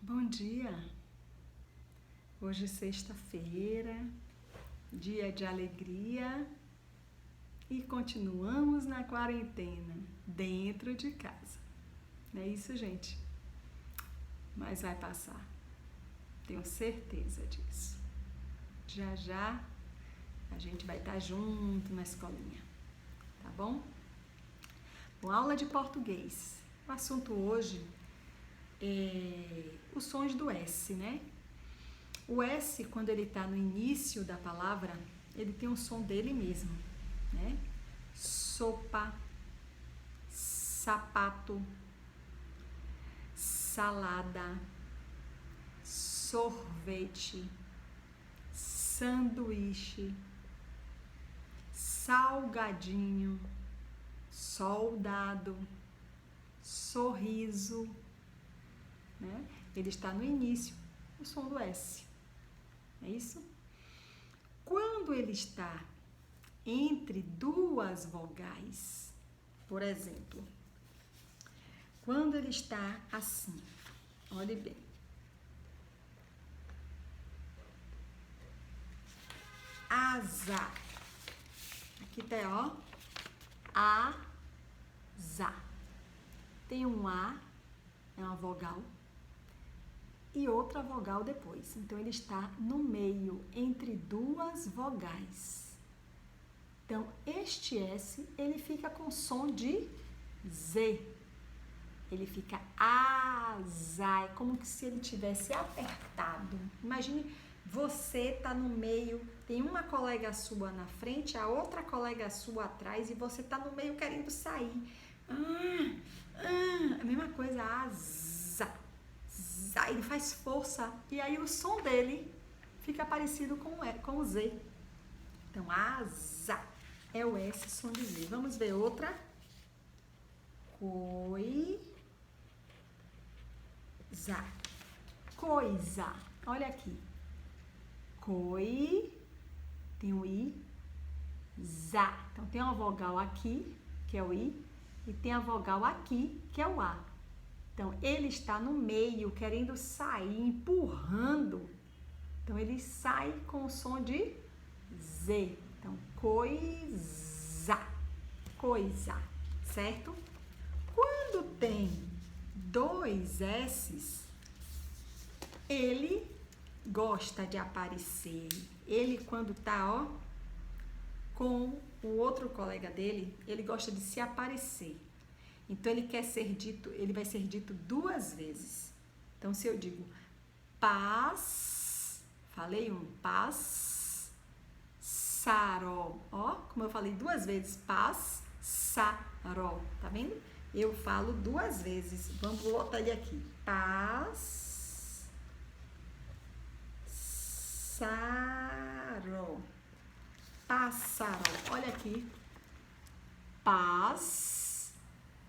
Bom dia! Hoje é sexta-feira, dia de alegria e continuamos na quarentena, dentro de casa. Não é isso, gente? Mas vai passar, tenho certeza disso. Já já a gente vai estar junto na escolinha, tá bom? Bom, aula de português. O assunto hoje é os sons do S, né? O S, quando ele está no início da palavra, ele tem o som dele mesmo, né? Sopa, sapato, salada, sorvete, sanduíche, salgadinho, soldado, sorriso, né? Ele está no início, o som do S. É isso? Quando ele está entre duas vogais, por exemplo, quando ele está assim, olhe bem. Asa. Aqui tá, ó. Asa. Tem um A, é uma vogal, e outra vogal depois. Então, ele está no meio, entre duas vogais. Então, este S, ele fica com som de Z. Ele fica asa, é como se ele tivesse apertado. Imagine, você tá no meio, tem uma colega sua na frente, a outra colega sua atrás, e você tá no meio querendo sair. A mesma coisa, asa. Ele faz força e aí o som dele fica parecido com o Z. Então, asa é o S, som de Z. Vamos ver outra. Coisa. Coisa. Olha aqui. Coi. Tem o I. Za. Então, tem uma vogal aqui, que é o I. E tem a vogal aqui, que é o A. Então, ele está no meio, querendo sair, empurrando. Então, ele sai com o som de Z. Então, coisa. Coisa. Certo? Quando tem dois S's, ele gosta de aparecer. Ele, quando tá, ó, com o outro colega dele, ele gosta de se aparecer. Então, ele quer ser dito, ele vai ser dito duas vezes. Então, se eu digo falei saró, ó, como eu falei duas vezes, saró, tá vendo? Eu falo duas vezes. Vamos botar ele aqui. Saró. Pássaro. Olha aqui.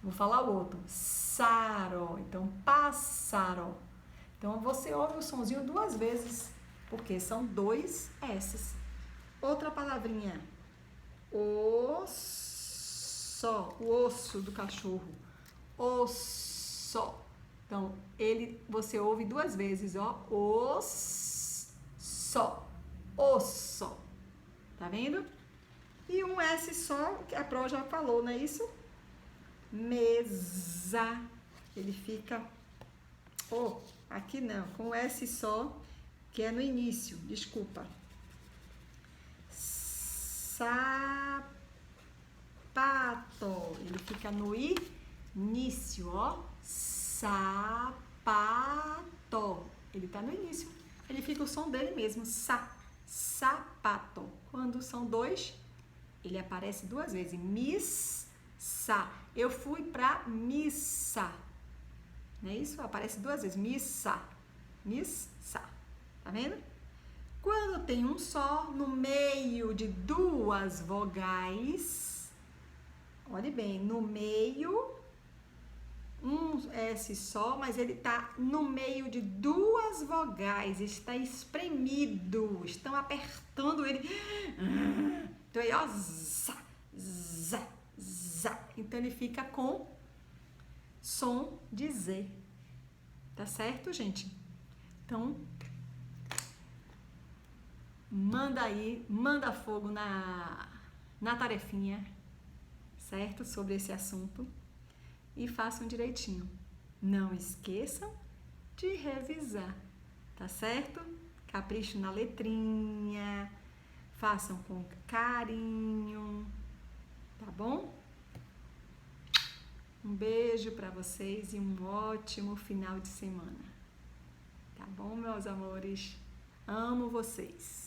Vou falar o outro. Saro. Então, pássaro. Então, você ouve o sonzinho duas vezes, porque são dois S's. Outra palavrinha. Osso. O osso do cachorro. Osso. Então, você ouve duas vezes, ó. Osso. Osso. Tá vendo? E um S só, que a Pro já falou, não é isso? Mesa. Ele fica, aqui não, com S só, que é no início, desculpa. Sapato. Ele fica no início, ó. Sapato. Ele tá no início. Ele fica o som dele mesmo, sapato. Quando são dois, ele aparece duas vezes. Missa. Eu fui pra missa. Não é isso? Aparece duas vezes. Missa. Missa. Tá vendo? Quando tem um só no meio de duas vogais, olhe bem, no meio, um S só, mas ele tá no meio de duas vogais, está espremido, estão apertando ele. Então aí, ó, zá. Então ele fica com som de Z. Tá certo, gente? Então, manda aí, manda fogo na tarefinha, certo? Sobre esse assunto e façam direitinho. Não esqueçam de revisar, tá certo? Capricho na letrinha, façam com carinho, tá bom? Um beijo para vocês e um ótimo final de semana. Tá bom, meus amores? Amo vocês.